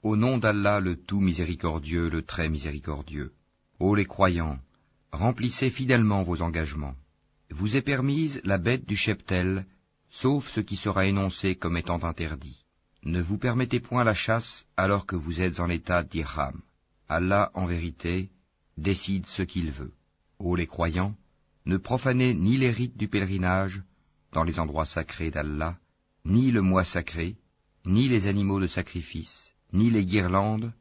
Au nom d'Allah le tout miséricordieux, le très miséricordieux. Ô les croyants, remplissez fidèlement vos engagements. Vous est permise la bête du cheptel, sauf ce qui sera énoncé comme étant interdit. Ne vous permettez point la chasse alors que vous êtes en état d'ihram. Allah, en vérité, décide ce qu'il veut. Ô les croyants, ne profanez ni les rites du pèlerinage dans les endroits sacrés d'Allah, ni le mois sacré, ni les animaux de sacrifice, ni les guirlandes,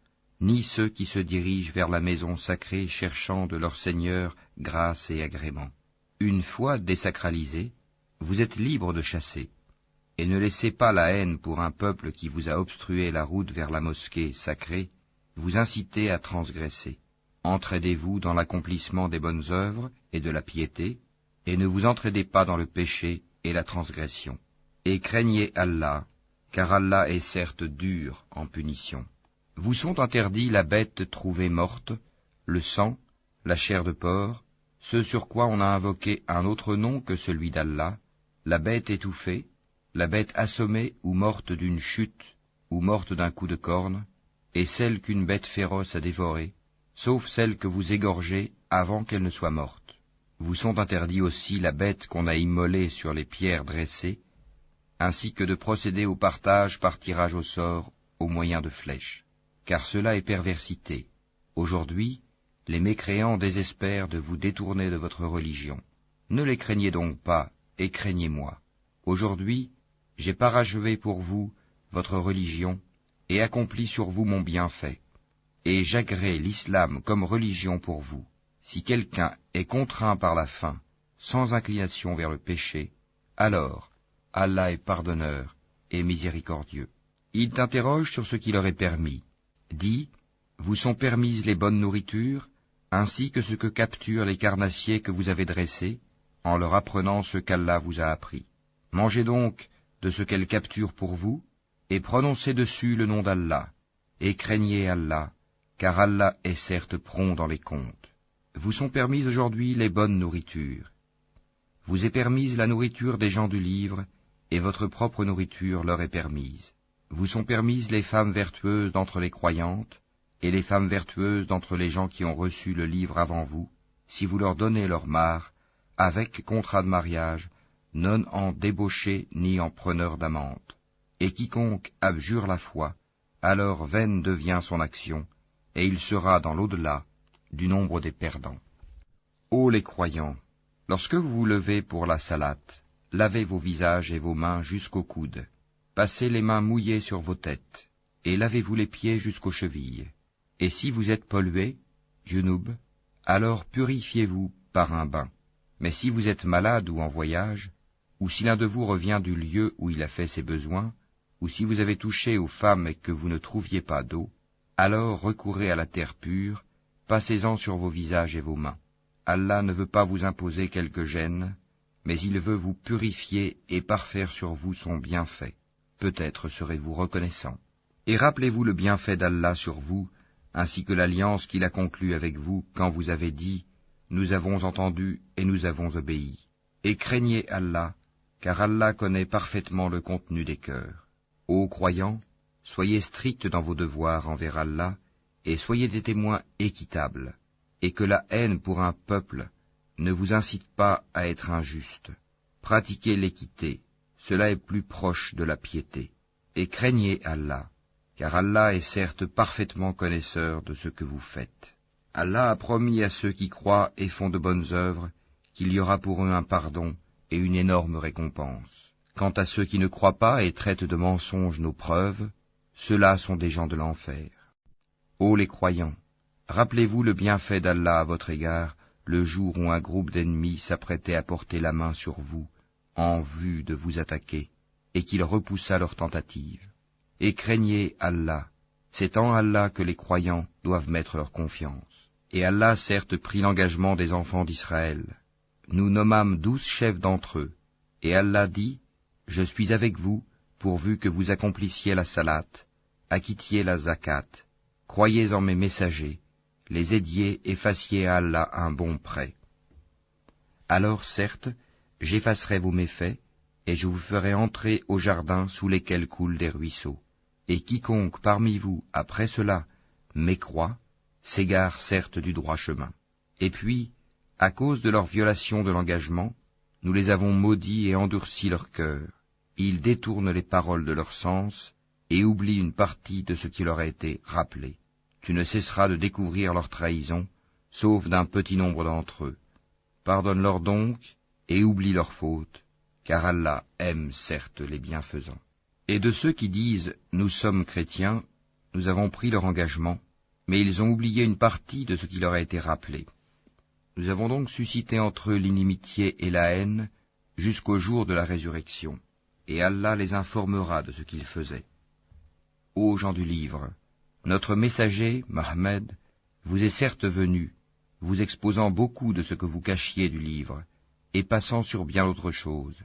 ni ceux qui se dirigent vers la maison sacrée cherchant de leur Seigneur grâce et agrément. Une fois désacralisés, vous êtes libres de chasser, et ne laissez pas la haine pour un peuple qui vous a obstrué la route vers la mosquée sacrée, vous inciter à transgresser. Entraidez-vous dans l'accomplissement des bonnes œuvres et de la piété, et ne vous entraidez pas dans le péché et la transgression. Et craignez Allah, car Allah est certes dur en punition. Vous sont interdits la bête trouvée morte, le sang, la chair de porc, ce sur quoi on a invoqué un autre nom que celui d'Allah, la bête étouffée, la bête assommée ou morte d'une chute, ou morte d'un coup de corne, et celle qu'une bête féroce a dévorée, sauf celle que vous égorgez avant qu'elle ne soit morte. Vous sont interdits aussi la bête qu'on a immolée sur les pierres dressées, ainsi que de procéder au partage par tirage au sort au moyen de flèches, car cela est perversité. Aujourd'hui, les mécréants désespèrent de vous détourner de votre religion. Ne les craignez donc pas, et craignez-moi. Aujourd'hui, j'ai parachevé pour vous votre religion, et accompli sur vous mon bienfait. Et j'agrée l'islam comme religion pour vous. Si quelqu'un est contraint par la faim, sans inclination vers le péché, alors Allah est pardonneur et miséricordieux. Ils t'interrogent sur ce qui leur est permis. Dis, vous sont permises les bonnes nourritures, ainsi que ce que capturent les carnassiers que vous avez dressés, en leur apprenant ce qu'Allah vous a appris. Mangez donc de ce qu'elles capturent pour vous, et prononcez dessus le nom d'Allah, et craignez Allah, car Allah est certes prompt dans les comptes. Vous sont permises aujourd'hui les bonnes nourritures. Vous est permise la nourriture des gens du livre, et votre propre nourriture leur est permise. Vous sont permises les femmes vertueuses d'entre les croyantes, et les femmes vertueuses d'entre les gens qui ont reçu le livre avant vous, si vous leur donnez leur mare, avec contrat de mariage, non en débauché ni en preneur d'amante. Et quiconque abjure la foi, alors vaine devient son action, et il sera dans l'au-delà du nombre des perdants. Ô les croyants, lorsque vous vous levez pour la salate, lavez vos visages et vos mains jusqu'aux coudes, passez les mains mouillées sur vos têtes, et lavez-vous les pieds jusqu'aux chevilles. Et si vous êtes pollué, junub, alors purifiez-vous par un bain. Mais si vous êtes malade ou en voyage, ou si l'un de vous revient du lieu où il a fait ses besoins, ou si vous avez touché aux femmes et que vous ne trouviez pas d'eau, alors recourez à la terre pure, passez-en sur vos visages et vos mains. Allah ne veut pas vous imposer quelque gêne, mais il veut vous purifier et parfaire sur vous son bienfait. Peut-être serez-vous reconnaissant. Et rappelez-vous le bienfait d'Allah sur vous, ainsi que l'alliance qu'il a conclue avec vous quand vous avez dit « Nous avons entendu et nous avons obéi ». Et craignez Allah, car Allah connaît parfaitement le contenu des cœurs. Ô croyants, soyez stricts dans vos devoirs envers Allah, et soyez des témoins équitables, et que la haine pour un peuple ne vous incite pas à être injuste. Pratiquez l'équité, cela est plus proche de la piété. Et craignez Allah, car Allah est certes parfaitement connaisseur de ce que vous faites. Allah a promis à ceux qui croient et font de bonnes œuvres qu'il y aura pour eux un pardon et une énorme récompense. Quant à ceux qui ne croient pas et traitent de mensonges nos preuves, ceux-là sont des gens de l'enfer. Ô les croyants, rappelez-vous le bienfait d'Allah à votre égard, le jour où un groupe d'ennemis s'apprêtait à porter la main sur vous, en vue de vous attaquer, et qu'il repoussa leur tentative. Et craignez Allah, c'est en Allah que les croyants doivent mettre leur confiance. Et Allah certes prit l'engagement des enfants d'Israël. Nous nommâmes 12 chefs d'entre eux, et Allah dit, « Je suis avec vous, pourvu que vous accomplissiez la salate, acquittiez la zakat, croyez en mes messagers, les aidiez et fassiez à Allah un bon prêt. Alors certes, j'effacerai vos méfaits, et je vous ferai entrer aux jardins sous lesquels coulent des ruisseaux. et quiconque parmi vous, après cela, mécroit, s'égare certes du droit chemin. Et puis, à cause de leur violation de l'engagement, nous les avons maudits et endurci leur cœur. Ils détournent les paroles de leur sens et oublient une partie de ce qui leur a été rappelé. Tu ne cesseras de découvrir leur trahison, sauf d'un petit nombre d'entre eux. Pardonne-leur donc et oublie leurs fautes, car Allah aime certes les bienfaisants. Et de ceux qui disent « Nous sommes chrétiens », nous avons pris leur engagement, mais ils ont oublié une partie de ce qui leur a été rappelé. Nous avons donc suscité entre eux l'inimitié et la haine jusqu'au jour de la résurrection, et Allah les informera de ce qu'ils faisaient. Ô gens du livre, notre messager, Mohammed, vous est certes venu, vous exposant beaucoup de ce que vous cachiez du livre, et passant sur bien autre chose.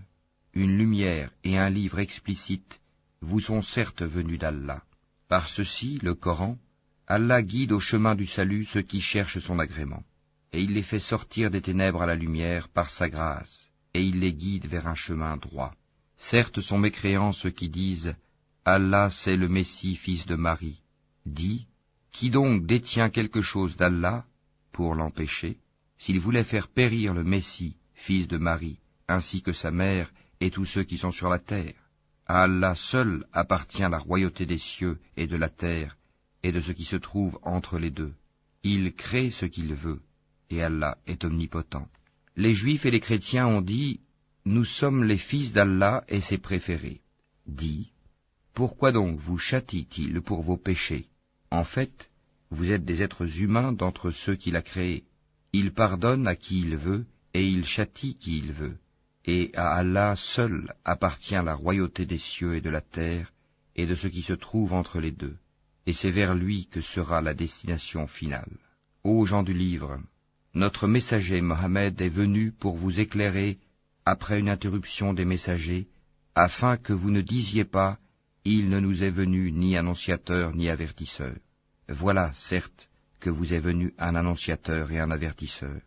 Une lumière et un livre explicite vous sont certes venus d'Allah. Par ceci, le Coran, Allah guide au chemin du salut ceux qui cherchent son agrément, et il les fait sortir des ténèbres à la lumière par sa grâce, et il les guide vers un chemin droit. Certes sont mécréants ceux qui disent « Allah c'est le Messie, fils de Marie ». Dis, qui donc détient quelque chose d'Allah pour l'empêcher, s'il voulait faire périr le Messie, fils de Marie, ainsi que sa mère et tous ceux qui sont sur la terre? À Allah seul appartient la royauté des cieux et de la terre, et de ce qui se trouve entre les deux. Il crée ce qu'il veut, et Allah est omnipotent. Les Juifs et les chrétiens ont dit, nous sommes les fils d'Allah et ses préférés. Dis, pourquoi donc vous châtie-t-il pour vos péchés? En fait, vous êtes des êtres humains d'entre ceux qu'il a créés. Il pardonne à qui il veut, et il châtie qui il veut. Et à Allah seul appartient la royauté des cieux et de la terre, et de ce qui se trouve entre les deux. Et c'est vers lui que sera la destination finale. Ô gens du livre, notre messager Mohammed est venu pour vous éclairer après une interruption des messagers, afin que vous ne disiez pas « Il ne nous est venu ni annonciateur ni avertisseur ». Voilà, certes, que vous est venu un annonciateur et un avertisseur.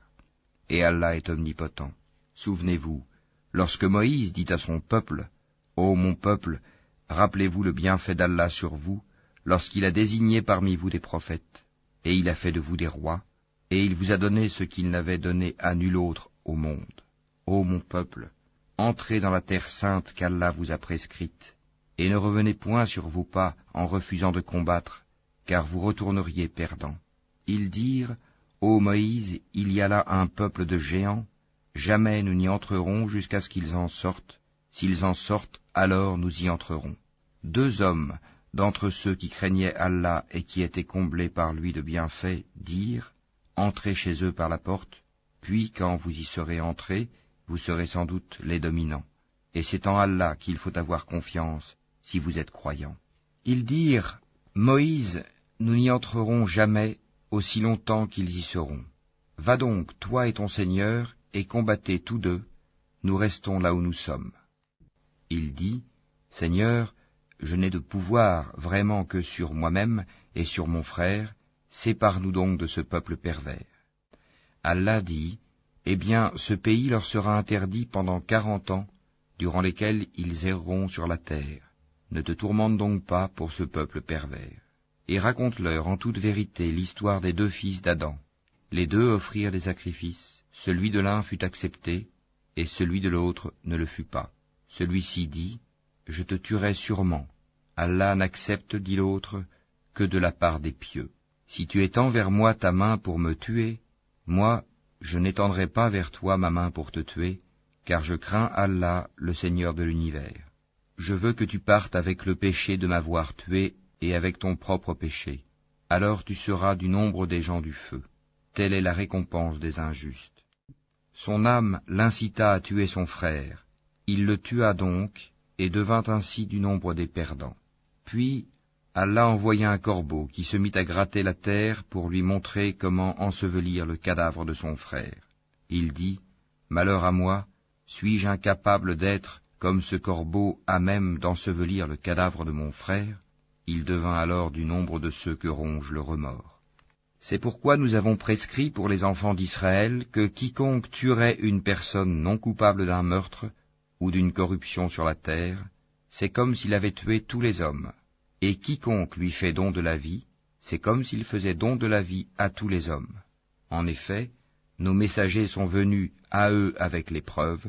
Et Allah est omnipotent. Souvenez-vous, lorsque Moïse dit à son peuple « Ô mon peuple, rappelez-vous le bienfait d'Allah sur vous, lorsqu'il a désigné parmi vous des prophètes, et il a fait de vous des rois, et il vous a donné ce qu'il n'avait donné à nul autre au monde. Ô mon peuple, entrez dans la terre sainte qu'Allah vous a prescrite, et ne revenez point sur vos pas en refusant de combattre, car vous retourneriez perdants. » Ils dirent, « Ô Moïse, il y a là un peuple de géants, jamais nous n'y entrerons jusqu'à ce qu'ils en sortent, s'ils en sortent, alors nous y entrerons. » 2 hommes, d'entre ceux qui craignaient Allah et qui étaient comblés par lui de bienfaits, dirent, « Entrez chez eux par la porte, puis quand vous y serez entrés, vous serez sans doute les dominants. Et c'est en Allah qu'il faut avoir confiance, si vous êtes croyants. » Ils dirent, « Moïse, nous n'y entrerons jamais, aussi longtemps qu'ils y seront. Va donc, toi et ton Seigneur, et combattez tous deux, nous restons là où nous sommes. » Il dit, « Seigneur, je n'ai de pouvoir vraiment que sur moi-même et sur mon frère, sépare-nous donc de ce peuple pervers. » Allah dit, « Eh bien, ce pays leur sera interdit pendant 40 ans, durant lesquels ils erreront sur la terre. Ne te tourmente donc pas pour ce peuple pervers. Et raconte-leur en toute vérité l'histoire des 2 fils d'Adam. Les 2 offrirent des sacrifices, celui de l'un fut accepté, et celui de l'autre ne le fut pas. Celui-ci dit, « Je te tuerai sûrement. Allah n'accepte, dit l'autre, que de la part des pieux. Si tu étends vers moi ta main pour me tuer, moi, je n'étendrai pas vers toi ma main pour te tuer, car je crains Allah, le Seigneur de l'univers. Je veux que tu partes avec le péché de m'avoir tué et avec ton propre péché. Alors tu seras du nombre des gens du feu. Telle est la récompense des injustes. » Son âme l'incita à tuer son frère. Il le tua donc, et devint ainsi du nombre des perdants. Puis Allah envoya un corbeau qui se mit à gratter la terre pour lui montrer comment ensevelir le cadavre de son frère. Il dit, « Malheur à moi, suis-je incapable d'être, comme ce corbeau, à même d'ensevelir le cadavre de mon frère ?» Il devint alors du nombre de ceux que ronge le remords. C'est pourquoi nous avons prescrit pour les enfants d'Israël que quiconque tuerait une personne non coupable d'un meurtre ou d'une corruption sur la terre, c'est comme s'il avait tué tous les hommes. Et quiconque lui fait don de la vie, c'est comme s'il faisait don de la vie à tous les hommes. En effet, nos messagers sont venus à eux avec l'épreuve,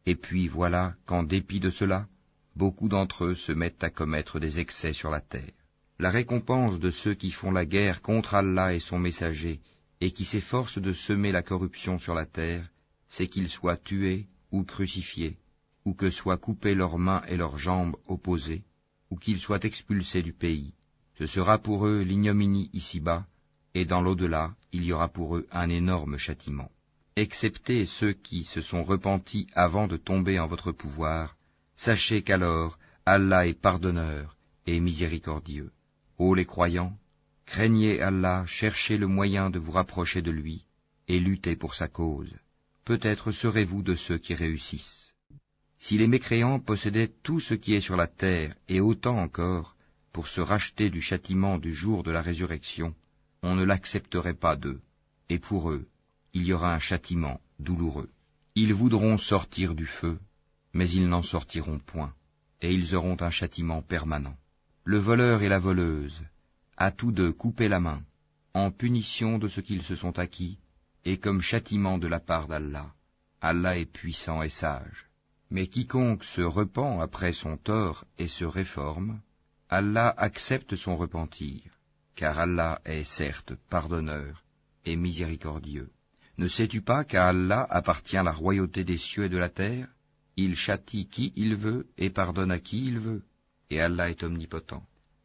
et puis voilà qu'en dépit de cela, beaucoup d'entre eux se mettent à commettre des excès sur la terre. La récompense de ceux qui font la guerre contre Allah et son messager, et qui s'efforcent de semer la corruption sur la terre, c'est qu'ils soient tués ou crucifiés, ou que soient coupées leurs mains et leurs jambes opposées, ou qu'ils soient expulsés du pays. Ce sera pour eux l'ignominie ici-bas, et dans l'au-delà, il y aura pour eux un énorme châtiment. Excepté ceux qui se sont repentis avant de tomber en votre pouvoir, sachez qu'alors Allah est pardonneur et miséricordieux. Ô les croyants, craignez Allah, cherchez le moyen de vous rapprocher de lui, et luttez pour sa cause. Peut-être serez-vous de ceux qui réussissent. Si les mécréants possédaient tout ce qui est sur la terre, et autant encore, pour se racheter du châtiment du jour de la résurrection, on ne l'accepterait pas d'eux, et pour eux, il y aura un châtiment douloureux. Ils voudront sortir du feu, mais ils n'en sortiront point, et ils auront un châtiment permanent. Le voleur et la voleuse, à tous deux couper la main, en punition de ce qu'ils se sont acquis, et comme châtiment de la part d'Allah. Allah est puissant et sage. Mais quiconque se repent après son tort et se réforme, Allah accepte son repentir, car Allah est certes pardonneur et miséricordieux. Ne sais-tu pas qu'à Allah appartient la royauté des cieux et de la terre? Il châtie qui il veut et pardonne à qui il veut, et Allah est omnipotent.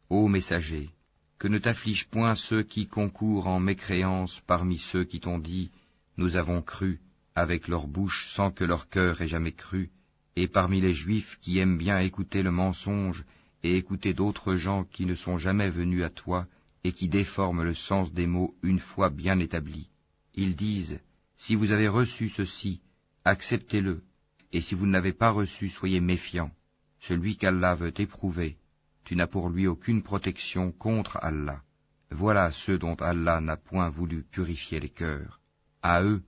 Ô messager, que ne t'affligent point ceux qui concourent en mécréance parmi ceux qui t'ont dit « Nous avons cru » avec leur bouche sans que leur cœur ait jamais cru, et parmi les Juifs qui aiment bien écouter le mensonge et écouter d'autres gens qui ne sont jamais venus à toi et qui déforment le sens des mots une fois bien établis. Ils disent « Si vous avez reçu ceci, acceptez-le, et si vous ne l'avez pas reçu, soyez méfiants. Celui qu'Allah veut éprouver, tu n'as pour lui aucune protection contre Allah. Voilà ceux dont Allah n'a point voulu purifier les cœurs. À eux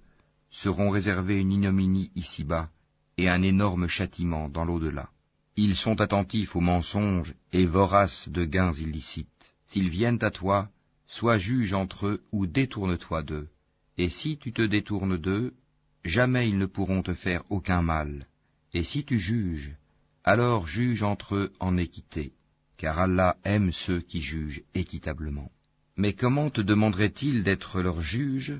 seront réservés une ignominie ici-bas, et un énorme châtiment dans l'au-delà. Ils sont attentifs aux mensonges et voraces de gains illicites. S'ils viennent à toi, sois juge entre eux ou détourne-toi d'eux. Et si tu te détournes d'eux, jamais ils ne pourront te faire aucun mal. Et si tu juges, alors juge entre eux en équité, car Allah aime ceux qui jugent équitablement. Mais comment te demanderait-il d'être leur juge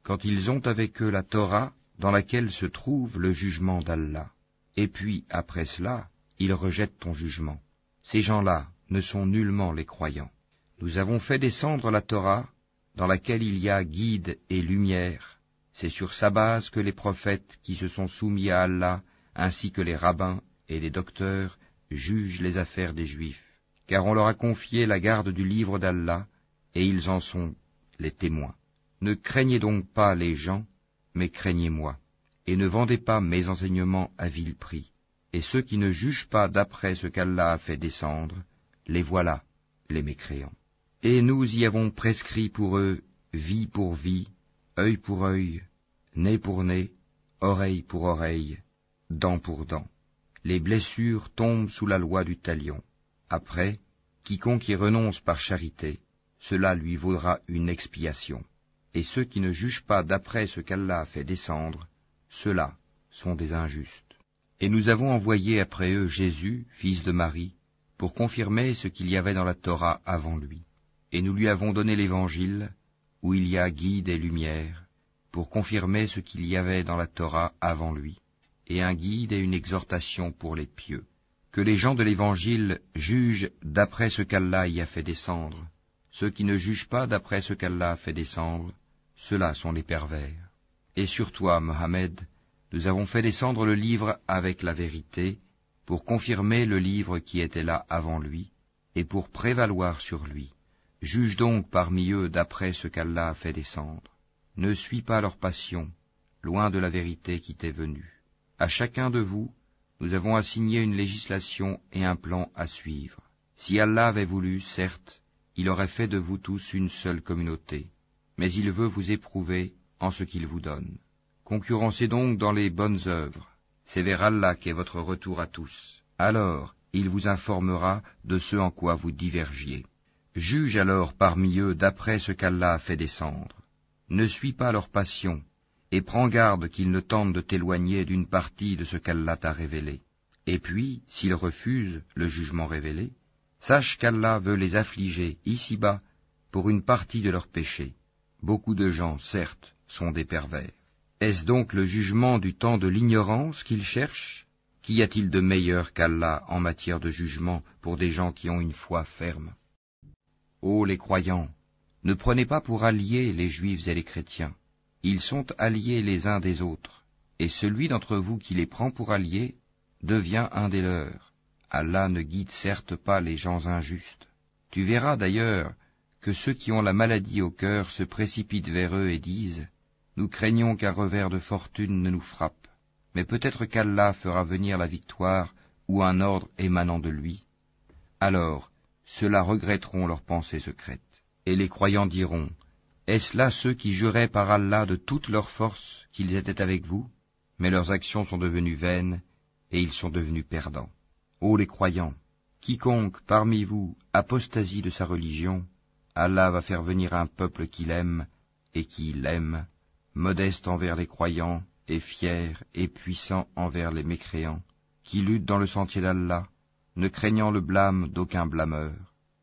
quand ils ont avec eux la Torah, dans laquelle se trouve le jugement d'Allah? Et puis, après cela, ils rejettent ton jugement. Ces gens-là ne sont nullement les croyants. Nous avons fait descendre la Torah, dans laquelle il y a guide et lumière. C'est sur sa base que les prophètes qui se sont soumis à Allah, ainsi que les rabbins et les docteurs, jugent les affaires des Juifs. Car on leur a confié la garde du livre d'Allah, et ils en sont les témoins. Ne craignez donc pas les gens, mais craignez-moi, et ne vendez pas mes enseignements à vil prix. Et ceux qui ne jugent pas d'après ce qu'Allah a fait descendre, les voilà, les mécréants. Et nous y avons prescrit pour eux vie pour vie, œil pour œil, nez pour nez, oreille pour oreille, dent pour dent. Les blessures tombent sous la loi du talion. Après, quiconque y renonce par charité, cela lui vaudra une expiation. Et ceux qui ne jugent pas d'après ce qu'Allah a fait descendre, ceux-là sont des injustes. Et nous avons envoyé après eux Jésus, fils de Marie, pour confirmer ce qu'il y avait dans la Torah avant lui. Et nous lui avons donné l'Évangile, où il y a guide et lumière, pour confirmer ce qu'il y avait dans la Torah avant lui, et un guide et une exhortation pour les pieux. Que les gens de l'Évangile jugent d'après ce qu'Allah y a fait descendre. Ceux qui ne jugent pas d'après ce qu'Allah a fait descendre, ceux-là sont les pervers. Et sur toi, Mohammed, nous avons fait descendre le livre avec la vérité, pour confirmer le livre qui était là avant lui, et pour prévaloir sur lui. Juge donc parmi eux d'après ce qu'Allah a fait descendre. Ne suis pas leur passion, loin de la vérité qui t'est venue. À chacun de vous, nous avons assigné une législation et un plan à suivre. Si Allah avait voulu, certes, il aurait fait de vous tous une seule communauté, mais il veut vous éprouver en ce qu'il vous donne. Concurrencez donc dans les bonnes œuvres, c'est vers Allah qu'est votre retour à tous. Alors, il vous informera de ce en quoi vous divergiez. Juge alors parmi eux d'après ce qu'Allah a fait descendre. Ne suis pas leur passion, et prends garde qu'ils ne tentent de t'éloigner d'une partie de ce qu'Allah t'a révélé. Et puis, s'ils refusent le jugement révélé, sache qu'Allah veut les affliger ici-bas pour une partie de leurs péchés. Beaucoup de gens, certes, sont des pervers. Est-ce donc le jugement du temps de l'ignorance qu'ils cherchent? Qu'y a-t-il de meilleur qu'Allah en matière de jugement pour des gens qui ont une foi ferme? Ô les croyants, ne prenez pas pour alliés les juifs et les chrétiens. Ils sont alliés les uns des autres, et celui d'entre vous qui les prend pour alliés devient un des leurs. Allah ne guide certes pas les gens injustes. Tu verras d'ailleurs que ceux qui ont la maladie au cœur se précipitent vers eux et disent « Nous craignons qu'un revers de fortune ne nous frappe, mais peut-être qu'Allah fera venir la victoire ou un ordre émanant de lui. » Alors, ceux-là regretteront leurs pensées secrètes. Et les croyants diront « Est-ce là ceux qui juraient par Allah de toute leur force qu'ils étaient avec vous? Mais leurs actions sont devenues vaines, et ils sont devenus perdants. Ô les croyants, quiconque parmi vous apostasie de sa religion, Allah va faire venir un peuple qu'il aime et qui l'aime, modeste envers les croyants et fier et puissant envers les mécréants, qui lutte dans le sentier d'Allah, ne craignant le blâme d'aucun blâmeur.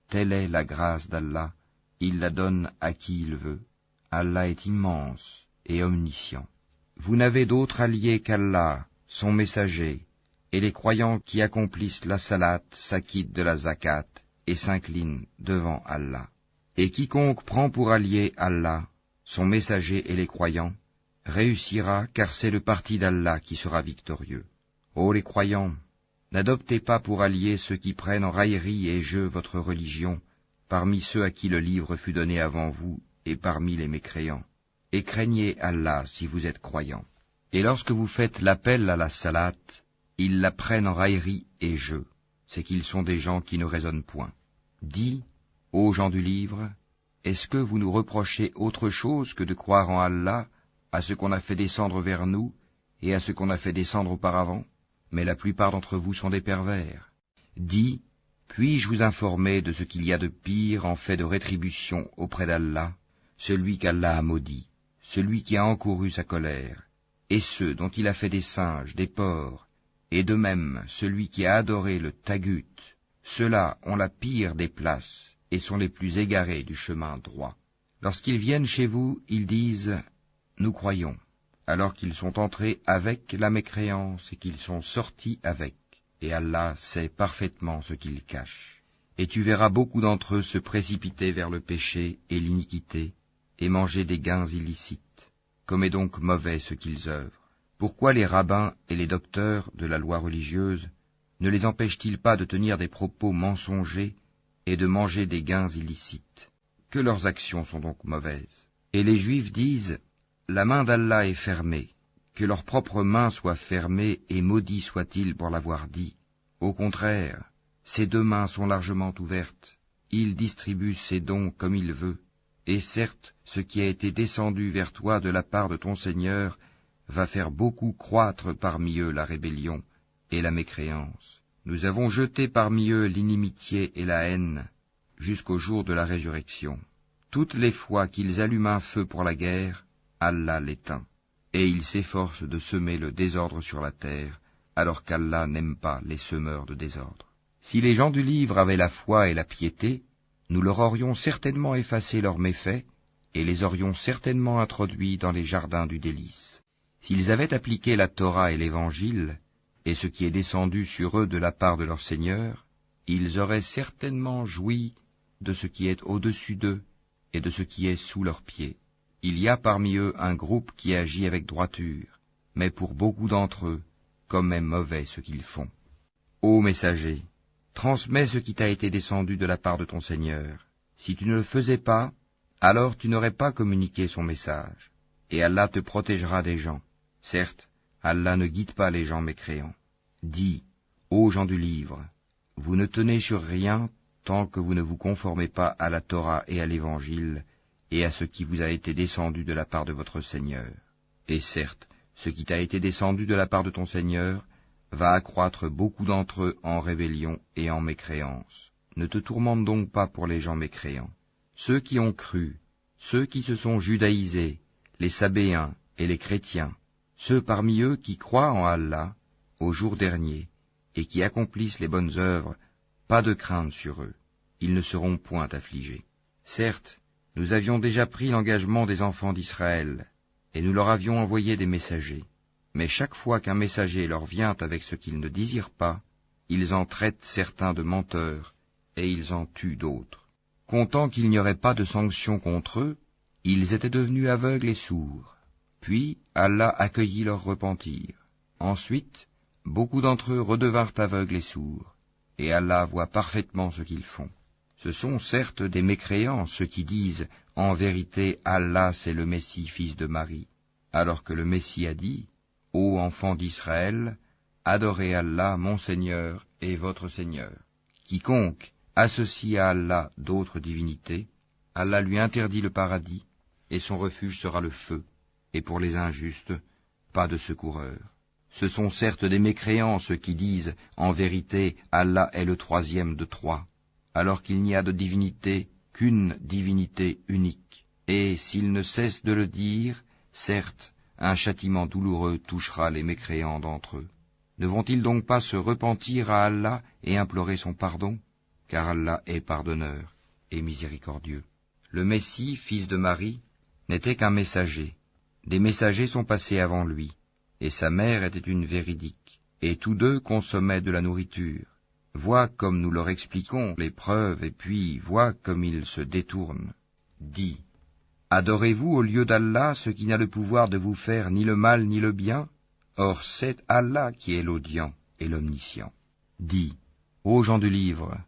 Telle est la grâce d'Allah, il la donne à qui il veut. Allah est immense et omniscient. Vous n'avez d'autre allié qu'Allah, son messager, et les croyants qui accomplissent la salat s'acquittent de la zakat et s'inclinent devant Allah. Et quiconque prend pour allié Allah, son messager et les croyants, réussira, car c'est le parti d'Allah qui sera victorieux. Ô les croyants, n'adoptez pas pour alliés ceux qui prennent en raillerie et jeu votre religion, parmi ceux à qui le livre fut donné avant vous et parmi les mécréants. Et craignez Allah si vous êtes croyants. Et lorsque vous faites l'appel à la salat, ils la prennent en raillerie et jeu, c'est qu'ils sont des gens qui ne raisonnent point. Dis, ô gens du livre, est-ce que vous nous reprochez autre chose que de croire en Allah, à ce qu'on a fait descendre vers nous, et à ce qu'on a fait descendre auparavant? Mais la plupart d'entre vous sont des pervers. Dis, puis-je vous informer de ce qu'il y a de pire en fait de rétribution auprès d'Allah, celui qu'Allah a maudit, celui qui a encouru sa colère, et ceux dont il a fait des singes, des porcs, et de même celui qui a adoré le tagut, ceux-là ont la pire des places et sont les plus égarés du chemin droit. Lorsqu'ils viennent chez vous, ils disent « Nous croyons », alors qu'ils sont entrés avec la mécréance et qu'ils sont sortis avec, et Allah sait parfaitement ce qu'ils cachent. Et tu verras beaucoup d'entre eux se précipiter vers le péché et l'iniquité, et manger des gains illicites. Comme est donc mauvais ce qu'ils œuvrent. Pourquoi les rabbins et les docteurs de la loi religieuse ne les empêchent-ils pas de tenir des propos mensongers et de manger des gains illicites? Que leurs actions sont donc mauvaises. Et les Juifs disent, la main d'Allah est fermée, que leur propre main soit fermée et maudit soit-il pour l'avoir dit. Au contraire, ses deux mains sont largement ouvertes, il distribue ses dons comme il veut, et certes, ce qui a été descendu vers toi de la part de ton Seigneur va faire beaucoup croître parmi eux la rébellion et la mécréance. Nous avons jeté parmi eux l'inimitié et la haine jusqu'au jour de la résurrection. Toutes les fois qu'ils allument un feu pour la guerre, Allah l'éteint, et ils s'efforcent de semer le désordre sur la terre, alors qu'Allah n'aime pas les semeurs de désordre. Si les gens du livre avaient la foi et la piété, nous leur aurions certainement effacé leurs méfaits, et les aurions certainement introduits dans les jardins du délice. S'ils avaient appliqué la Torah et l'Évangile, et ce qui est descendu sur eux de la part de leur Seigneur, ils auraient certainement joui de ce qui est au-dessus d'eux et de ce qui est sous leurs pieds. Il y a parmi eux un groupe qui agit avec droiture, mais pour beaucoup d'entre eux, comme est mauvais ce qu'ils font. Ô messager, transmets ce qui t'a été descendu de la part de ton Seigneur. Si tu ne le faisais pas, alors tu n'aurais pas communiqué son message, et Allah te protégera des gens. Certes, Allah ne guide pas les gens mécréants. Dis, ô gens du livre, vous ne tenez sur rien tant que vous ne vous conformez pas à la Torah et à l'Évangile, et à ce qui vous a été descendu de la part de votre Seigneur. Et certes, ce qui t'a été descendu de la part de ton Seigneur va accroître beaucoup d'entre eux en rébellion et en mécréance. Ne te tourmente donc pas pour les gens mécréants. Ceux qui ont cru, ceux qui se sont judaïsés, les Sabéens et les chrétiens, ceux parmi eux qui croient en Allah, au jour dernier, et qui accomplissent les bonnes œuvres, pas de crainte sur eux, ils ne seront point affligés. Certes, nous avions déjà pris l'engagement des enfants d'Israël, et nous leur avions envoyé des messagers. Mais chaque fois qu'un messager leur vient avec ce qu'ils ne désirent pas, ils en traitent certains de menteurs, et ils en tuent d'autres. Comptant qu'il n'y aurait pas de sanction contre eux, ils étaient devenus aveugles et sourds. Puis Allah accueillit leur repentir. Ensuite, beaucoup d'entre eux redevinrent aveugles et sourds, et Allah voit parfaitement ce qu'ils font. Ce sont certes des mécréants ceux qui disent « En vérité, Allah c'est le Messie, fils de Marie », alors que le Messie a dit « Ô enfants d'Israël, adorez Allah, mon Seigneur et votre Seigneur. Quiconque associe à Allah d'autres divinités, Allah lui interdit le paradis, et son refuge sera le feu, et pour les injustes, pas de secoureur. Ce sont certes des mécréants ceux qui disent « En vérité, Allah est le troisième de trois », alors qu'il n'y a de divinité qu'une divinité unique. Et s'ils ne cessent de le dire, certes, un châtiment douloureux touchera les mécréants d'entre eux. Ne vont-ils donc pas se repentir à Allah et implorer son pardon? Car Allah est pardonneur et miséricordieux. Le Messie, fils de Marie, n'était qu'un messager. Des messagers sont passés avant lui, et sa mère était une véridique, et tous deux consommaient de la nourriture. Vois comme nous leur expliquons les preuves, et puis vois comme ils se détournent. Dis, adorez-vous au lieu d'Allah ce qui n'a le pouvoir de vous faire ni le mal ni le bien? Or c'est Allah qui est l'audient et l'omniscient. Dis, ô gens du livre,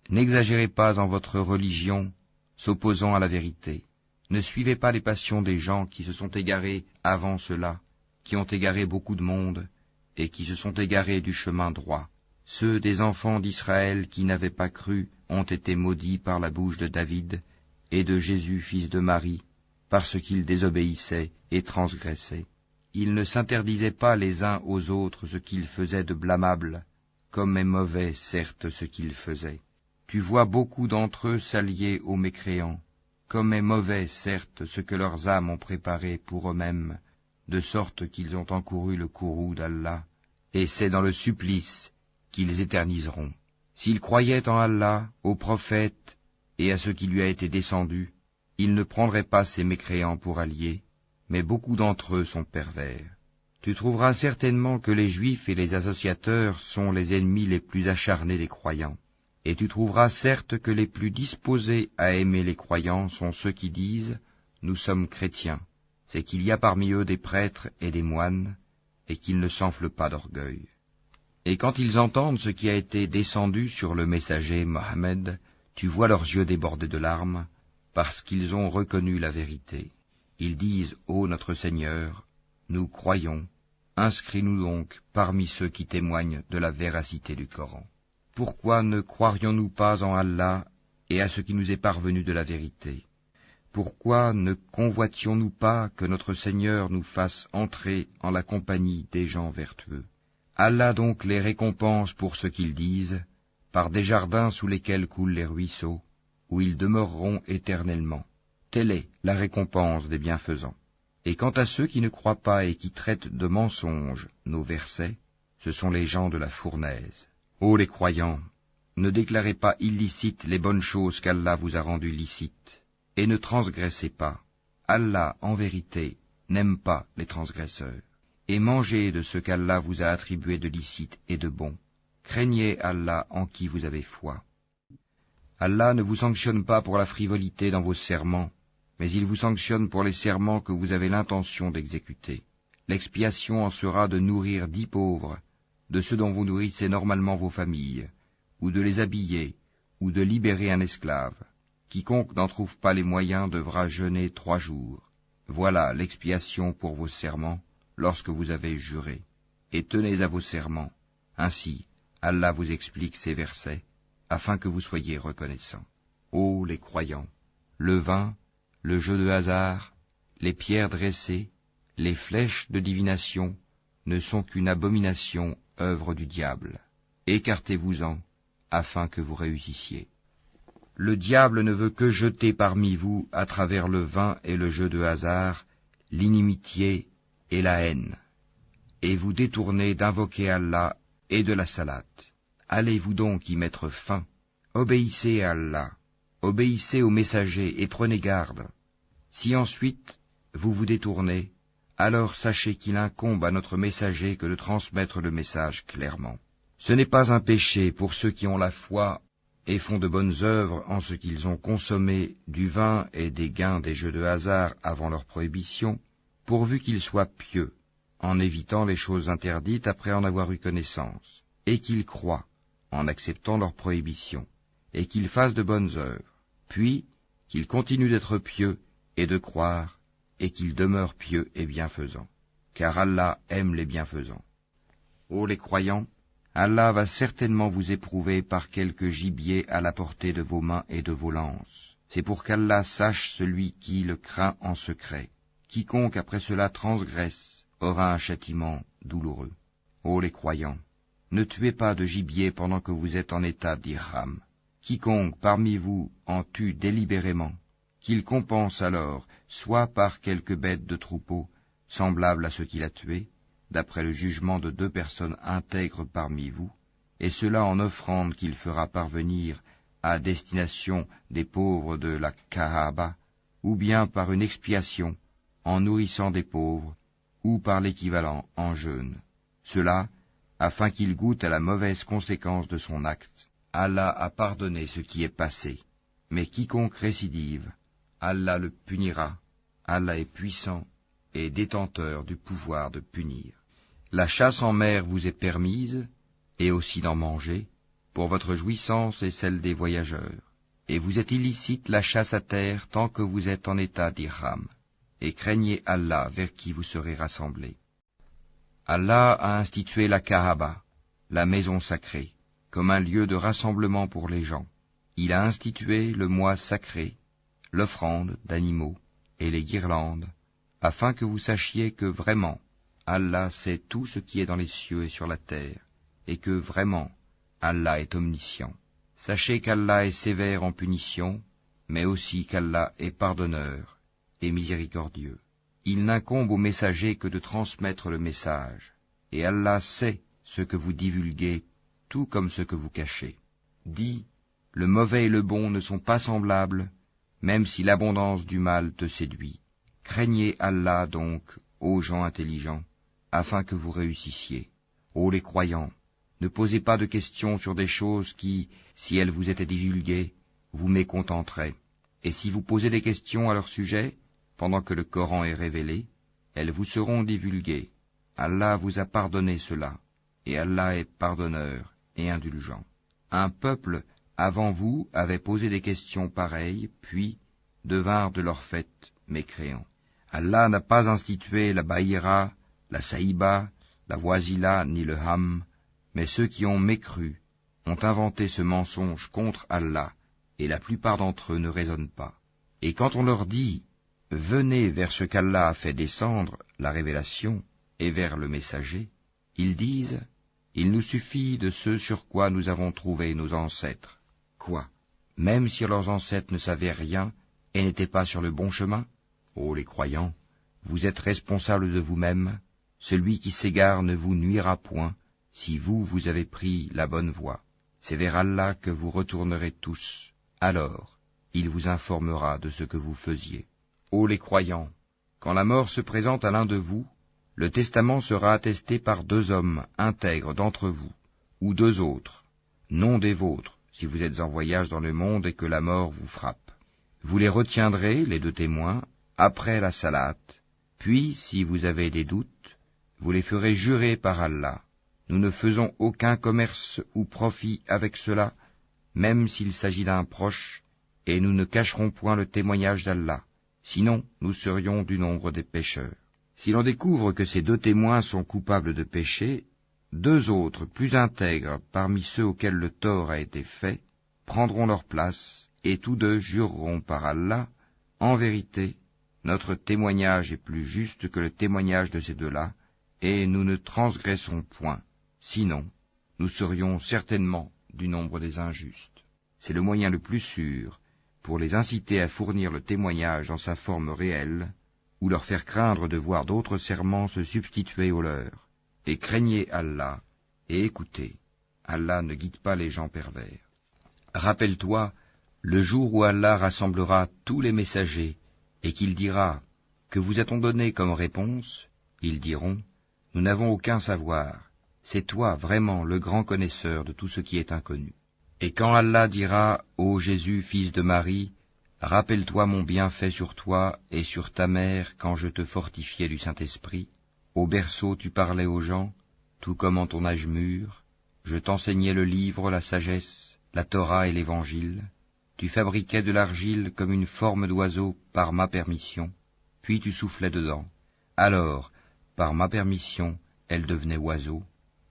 n'exagérez pas en votre religion, s'opposant à la vérité. Ne suivez pas les passions des gens qui se sont égarés avant cela, qui ont égaré beaucoup de monde, et qui se sont égarés du chemin droit. Ceux des enfants d'Israël qui n'avaient pas cru ont été maudits par la bouche de David et de Jésus fils de Marie, parce qu'ils désobéissaient et transgressaient. Ils ne s'interdisaient pas les uns aux autres ce qu'ils faisaient de blâmable, comme est mauvais certes ce qu'ils faisaient. Tu vois beaucoup d'entre eux s'allier aux mécréants, comme est mauvais certes ce que leurs âmes ont préparé pour eux-mêmes, de sorte qu'ils ont encouru le courroux d'Allah, et c'est dans le supplice qu'ils éterniseront. S'ils croyaient en Allah, au prophète et à ce qui lui a été descendu, ils ne prendraient pas ces mécréants pour alliés, mais beaucoup d'entre eux sont pervers. Tu trouveras certainement que les Juifs et les associateurs sont les ennemis les plus acharnés des croyants, et tu trouveras certes que les plus disposés à aimer les croyants sont ceux qui disent « Nous sommes chrétiens », c'est qu'il y a parmi eux des prêtres et des moines, et qu'ils ne s'enflent pas d'orgueil. Et quand ils entendent ce qui a été descendu sur le messager Mohammed, tu vois leurs yeux débordés de larmes, parce qu'ils ont reconnu la vérité. Ils disent, ô notre Seigneur, nous croyons, inscris-nous donc parmi ceux qui témoignent de la véracité du Coran. Pourquoi ne croirions-nous pas en Allah et à ce qui nous est parvenu de la vérité? Pourquoi ne convoitions-nous pas que notre Seigneur nous fasse entrer en la compagnie des gens vertueux? Allah donc les récompense pour ce qu'ils disent, par des jardins sous lesquels coulent les ruisseaux, où ils demeureront éternellement. Telle est la récompense des bienfaisants. Et quant à ceux qui ne croient pas et qui traitent de mensonges nos versets, ce sont les gens de la fournaise. Ô les croyants, ne déclarez pas illicites les bonnes choses qu'Allah vous a rendues licites, et ne transgressez pas. Allah, en vérité, n'aime pas les transgresseurs. Et mangez de ce qu'Allah vous a attribué de licite et de bon. Craignez Allah en qui vous avez foi. Allah ne vous sanctionne pas pour la frivolité dans vos serments, mais il vous sanctionne pour les serments que vous avez l'intention d'exécuter. L'expiation en sera de nourrir 10 pauvres, de ceux dont vous nourrissez normalement vos familles, ou de les habiller, ou de libérer un esclave. Quiconque n'en trouve pas les moyens devra jeûner 3 jours. Voilà l'expiation pour vos serments, lorsque vous avez juré, et tenez à vos serments. Ainsi, Allah vous explique ces versets, afin que vous soyez reconnaissants. Ô les croyants, le vin, le jeu de hasard, les pierres dressées, les flèches de divination ne sont qu'une abomination œuvre du diable. Écartez-vous-en, afin que vous réussissiez. Le diable ne veut que jeter parmi vous, à travers le vin et le jeu de hasard, l'inimitié et la haine, et vous détourner d'invoquer Allah et de la salate. Allez-vous donc y mettre fin? Obéissez à Allah, obéissez aux messagers et prenez garde. Si ensuite vous vous détournez, alors sachez qu'il incombe à notre messager que de transmettre le message clairement. Ce n'est pas un péché pour ceux qui ont la foi et font de bonnes œuvres en ce qu'ils ont consommé du vin et des gains des jeux de hasard avant leur prohibition, pourvu qu'ils soient pieux, en évitant les choses interdites après en avoir eu connaissance, et qu'ils croient, en acceptant leur prohibition, et qu'ils fassent de bonnes œuvres, puis qu'ils continuent d'être pieux et de croire, et qu'ils demeurent pieux et bienfaisants, car Allah aime les bienfaisants. Ô les croyants, Allah va certainement vous éprouver par quelque gibier à la portée de vos mains et de vos lances. C'est pour qu'Allah sache celui qui le craint en secret. Quiconque après cela transgresse aura un châtiment douloureux. Ô les croyants, ne tuez pas de gibier pendant que vous êtes en état d'ihram. Quiconque parmi vous en tue délibérément, qu'il compense alors soit par quelque bête de troupeau, semblable à ce qu'il a tué, d'après le jugement de 2 personnes intègres parmi vous, et cela en offrande qu'il fera parvenir à destination des pauvres de la Kaaba, ou bien par une expiation, en nourrissant des pauvres, ou par l'équivalent en jeûne. Cela, afin qu'il goûte à la mauvaise conséquence de son acte. Allah a pardonné ce qui est passé, mais quiconque récidive, Allah le punira. Allah est puissant et détenteur du pouvoir de punir. La chasse en mer vous est permise, et aussi d'en manger, pour votre jouissance et celle des voyageurs. Et vous est illicite la chasse à terre tant que vous êtes en état d'ihram, et craignez Allah vers qui vous serez rassemblés. Allah a institué la Kaaba, la maison sacrée, comme un lieu de rassemblement pour les gens. Il a institué le mois sacré, l'offrande d'animaux et les guirlandes, afin que vous sachiez que vraiment, Allah sait tout ce qui est dans les cieux et sur la terre, et que vraiment, Allah est omniscient. Sachez qu'Allah est sévère en punition, mais aussi qu'Allah est pardonneur et miséricordieux. Il n'incombe au messager que de transmettre le message, et Allah sait ce que vous divulguez, tout comme ce que vous cachez. Dis, le mauvais et le bon ne sont pas semblables, même si l'abondance du mal te séduit. Craignez Allah donc, ô gens intelligents, afin que vous réussissiez. Ô les croyants, ne posez pas de questions sur des choses qui, si elles vous étaient divulguées, vous mécontenteraient. Et si vous posez des questions à leur sujet, pendant que le Coran est révélé, elles vous seront divulguées. Allah vous a pardonné cela, et Allah est pardonneur et indulgent. Un peuple avant vous avait posé des questions pareilles, puis devinrent de leur fait mécréants. Allah n'a pas institué la Bahira, la Saïba, la Wasila ni le Ham, mais ceux qui ont mécru ont inventé ce mensonge contre Allah, et la plupart d'entre eux ne raisonnent pas. Et quand on leur dit « Venez vers ce qu'Allah a fait descendre, la révélation, et vers le messager », ils disent « Il nous suffit de ce sur quoi nous avons trouvé nos ancêtres. » Quoi? Même si leurs ancêtres ne savaient rien et n'étaient pas sur le bon chemin? Ô les croyants, vous êtes responsables de vous-mêmes, celui qui s'égare ne vous nuira point, si vous avez pris la bonne voie. C'est vers Allah que vous retournerez tous, alors il vous informera de ce que vous faisiez. Ô les croyants, quand la mort se présente à l'un de vous, le testament sera attesté par 2 hommes intègres d'entre vous, ou 2 autres, non des vôtres, si vous êtes en voyage dans le monde et que la mort vous frappe. Vous les retiendrez, les 2 témoins, après la salate, puis, si vous avez des doutes, vous les ferez jurer par Allah. Nous ne faisons aucun commerce ou profit avec cela, même s'il s'agit d'un proche, et nous ne cacherons point le témoignage d'Allah, sinon nous serions du nombre des pécheurs. Si l'on découvre que ces 2 témoins sont coupables de péché, 2 autres, plus intègres parmi ceux auxquels le tort a été fait, prendront leur place, et tous 2 jureront par Allah, en vérité, notre témoignage est plus juste que le témoignage de ces 2-là, et nous ne transgressons point, Sinon, nous serions certainement du nombre des injustes. C'est le moyen le plus sûr pour les inciter à fournir le témoignage en sa forme réelle, ou leur faire craindre de voir d'autres serments se substituer aux leurs. Et craignez Allah, et écoutez, Allah ne guide pas les gens pervers. Rappelle-toi le jour où Allah rassemblera tous les messagers, et qu'il dira, « Que vous a-t-on donné comme réponse ?» Ils diront, « Nous n'avons aucun savoir. C'est toi vraiment le grand connaisseur de tout ce qui est inconnu. » Et quand Allah dira, « Ô Jésus, fils de Marie, rappelle-toi mon bienfait sur toi et sur ta mère quand je te fortifiais du Saint-Esprit. Au berceau tu parlais aux gens, tout comme en ton âge mûr. Je t'enseignais le livre, la sagesse, la Torah et l'Évangile. Tu fabriquais de l'argile comme une forme d'oiseau par ma permission, puis tu soufflais dedans. Alors, par ma permission, elle devenait oiseau,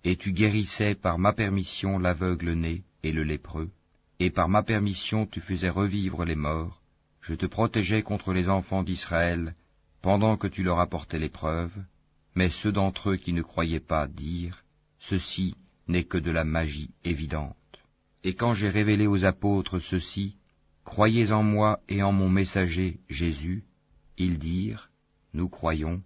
et tu guérissais par ma permission l'aveugle né et le lépreux, et par ma permission tu faisais revivre les morts. Je te protégeais contre les enfants d'Israël pendant que tu leur apportais l'épreuve, mais ceux d'entre eux qui ne croyaient pas dirent, « Ceci n'est que de la magie évidente. » Et quand j'ai révélé aux apôtres ceci, « Croyez en moi et en mon messager Jésus », ils dirent, « Nous croyons,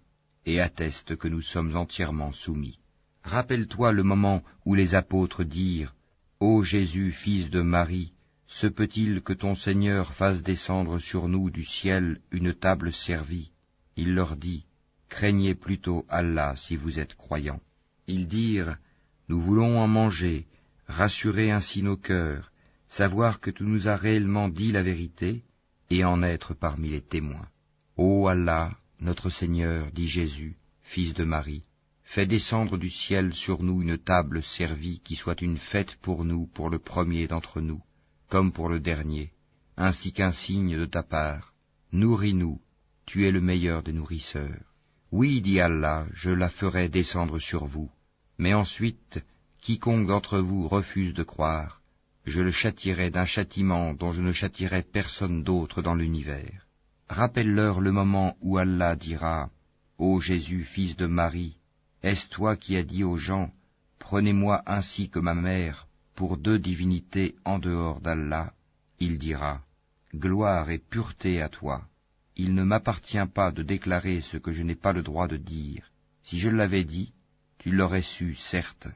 et attestent que nous sommes entièrement soumis. » Rappelle-toi le moment où les apôtres dirent, « Ô Jésus, fils de Marie, se peut-il que ton Seigneur fasse descendre sur nous du ciel une table servie ?» Il leur dit, « Craignez plutôt Allah si vous êtes croyants. » Ils dirent, « Nous voulons en manger, rassurer ainsi nos cœurs, savoir que tu nous as réellement dit la vérité, et en être parmi les témoins. » Ô Allah, notre Seigneur, dit Jésus, fils de Marie, fais descendre du ciel sur nous une table servie qui soit une fête pour nous, pour le premier d'entre nous, comme pour le dernier, ainsi qu'un signe de ta part. Nourris-nous, tu es le meilleur des nourrisseurs. Oui, dit Allah, je la ferai descendre sur vous. Mais ensuite, quiconque d'entre vous refuse de croire, je le châtierai d'un châtiment dont je ne châtierai personne d'autre dans l'univers. Rappelle-leur le moment où Allah dira, « Ô Jésus, fils de Marie, est-ce toi qui as dit aux gens, prenez-moi ainsi que ma mère, pour deux divinités en dehors d'Allah ?» Il dira, « Gloire et pureté à toi. Il ne m'appartient pas de déclarer ce que je n'ai pas le droit de dire. Si je l'avais dit, tu l'aurais su, certes.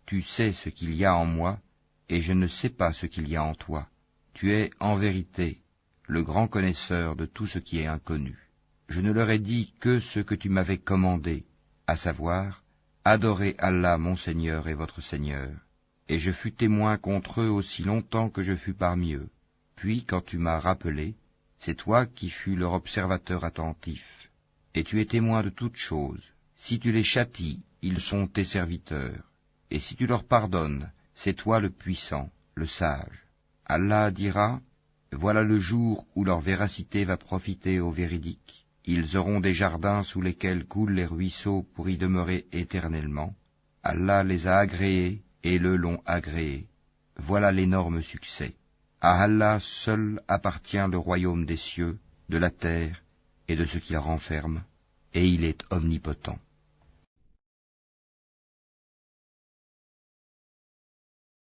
Tu sais ce qu'il y a en moi, et je ne sais pas ce qu'il y a en toi. Tu es, en vérité, le grand connaisseur de tout ce qui est inconnu. Je ne leur ai dit que ce que tu m'avais commandé, à savoir, adorez Allah mon Seigneur et votre Seigneur. Et je fus témoin contre eux aussi longtemps que je fus parmi eux. Puis, quand tu m'as rappelé, c'est toi qui fus leur observateur attentif. Et tu es témoin de toutes choses. Si tu les châties, ils sont tes serviteurs. Et si tu leur pardonnes, c'est toi le puissant, le sage. Allah dira, voilà le jour où leur véracité va profiter aux véridiques. Ils auront des jardins sous lesquels coulent les ruisseaux pour y demeurer éternellement. Allah les a agréés et le l'ont agréé. Voilà l'énorme succès. À Allah seul appartient le royaume des cieux, de la terre et de ce qu'il renferme, et il est omnipotent.